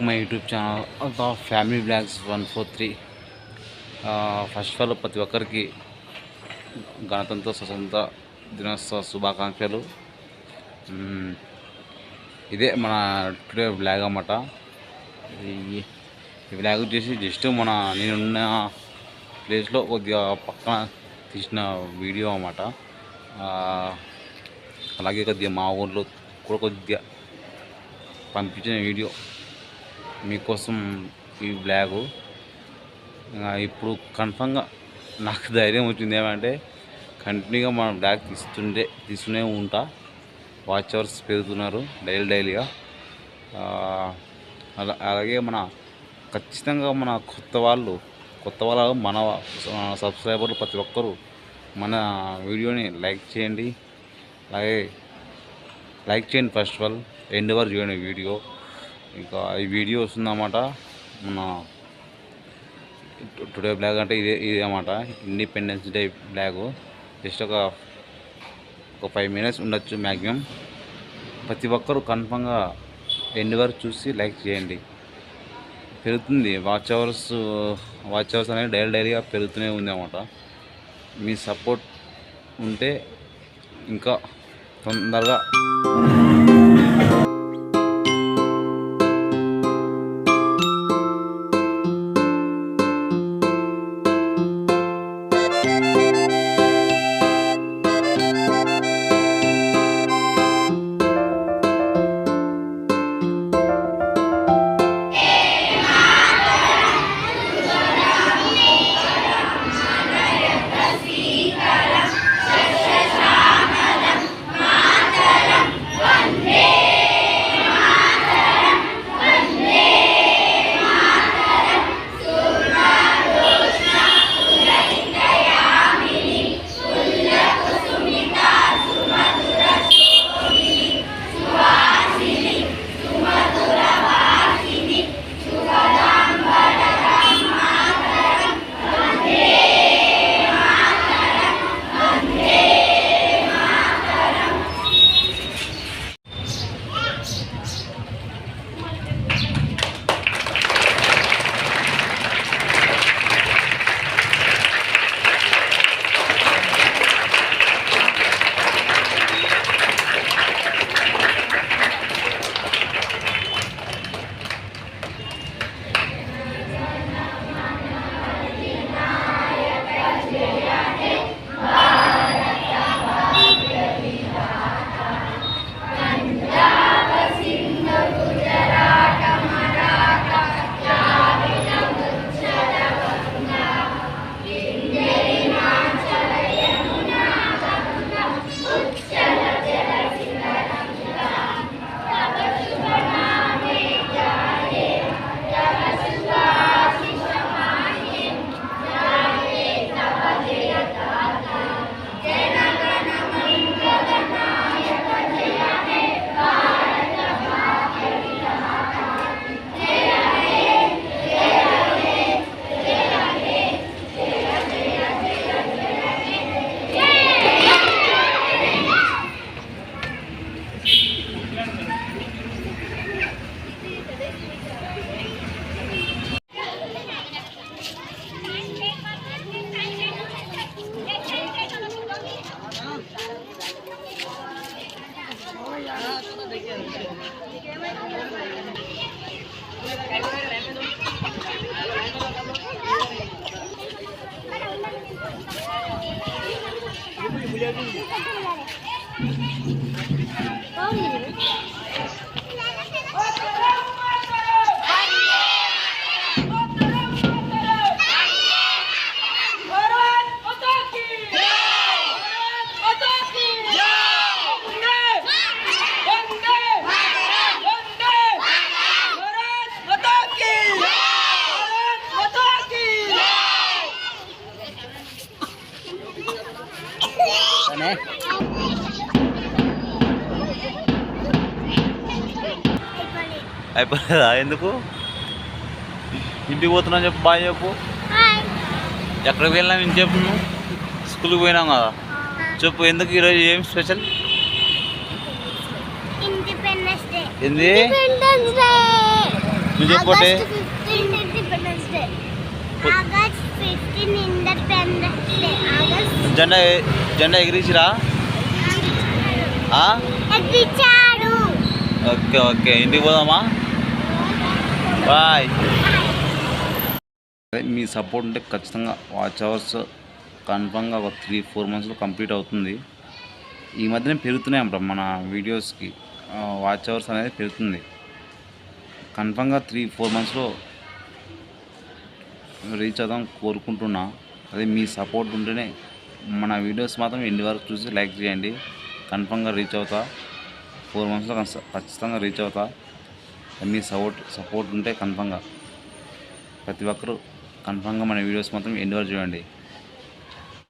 My YouTube channel the family blogs 143. First of all ప్రతి ఒక్కరికి గణతంత్ర స్వతంత్ర దినోత్సవ శుభాకాంక్షలు. ఇదే మన టుడే బ్లాగ్ అన్నమాట. ఈ బ్లాగ్ వచ్చేసి జస్ట్ నేనున్న ప్లేస్లో కొద్దిగా పక్కన తీసిన వీడియో అన్నమాట. అలాగే కొద్దిగా మా ఊళ్ళో కూడా కొద్దిగా పంపించిన వీడియో మీకోసం ఈ బ్లాగు. ఇప్పుడు కన్ఫామ్గా నాకు ధైర్యం వచ్చింది ఏమంటే కంటిన్యూగా మన బ్లాగ్ తీస్తూనే ఉంటా. వాచ్ అవర్స్ పెరుగుతున్నారు డైలీగా. అలాగే ఖచ్చితంగా మన కొత్త వాళ్ళు మన సబ్స్క్రైబర్లు ప్రతి ఒక్కరూ మన వీడియోని లైక్ చేయండి. అలాగే లైక్ చేయండి ఫస్ట్ ఆఫ్ ఆల్, ఎండ్ వరకు చూడండి వీడియో. ఇంకా ఈ వీడియో వస్తుందన్నమాట. మన టుడే బ్లాగ్ అంటే ఇదే అన్నమాట, ఇండిపెండెన్స్ డే బ్లాగు. జస్ట్ ఒక 5 minutes ఉండొచ్చు మ్యాక్సిమం. ప్రతి ఒక్కరు కన్ఫామ్గా ఎండ్ వరకు చూసి లైక్ చేయండి. పెరుగుతుంది వాచ్ అవర్స్ అనేది డైలీగా పెరుగుతూనే ఉంది అన్నమాట. మీ సపోర్ట్ ఉంటే ఇంకా తొందరగా అయిపోలేదా? ఎందుకు ఇంటికి పోతున్నా చెప్పు, బాయ్ చెప్పు. ఎక్కడికి వెళ్ళినాం ఇంటి చెప్పు. నువ్వు స్కూల్కి పోయినాం కదా, చెప్పు ఎందుకు ఈరోజు ఏం స్పెషల్? Independence day. ఏంది ఇండిపెండెన్స్ డే నువ్వు చెప్పోటే August 15 independence day August 15 independence day August జెండా జెండా ఎగిరించిరా ఎక్కించాడు. ఓకే ఓకే ఇంటికి పోదామా బాయ్ మీ సపోర్ట్ ఉంటే ఖచ్చితంగా వాచ్ అవర్స్ కన్ఫామ్గా ఒక 3-4 మంత్స్లో కంప్లీట్ అవుతుంది. ఈ మధ్యనే పెరుగుతున్నాయి అన్నమాట మన వీడియోస్కి వాచ్ అవర్స్ అనేది పెరుగుతుంది. కన్ఫామ్గా 3-4 మంత్స్లో రీచ్ అవుదాం కోరుకుంటున్నా. అదే మీ సపోర్ట్ ఉంటేనే మన వీడియోస్ మాత్రం ఎండ్ వరకు చూసి లైక్ చేయండి. కన్ఫామ్గా రీచ్ అవుతా 4 మంత్స్లో ఖచ్చితంగా రీచ్ అవుతా. మీ సపోర్ట్ ఉంటే కన్ఫామ్గా ప్రతి ఒక్కరూ కన్ఫామ్గా మన వీడియోస్ మాత్రం ఎండ్ వరకు చూడండి.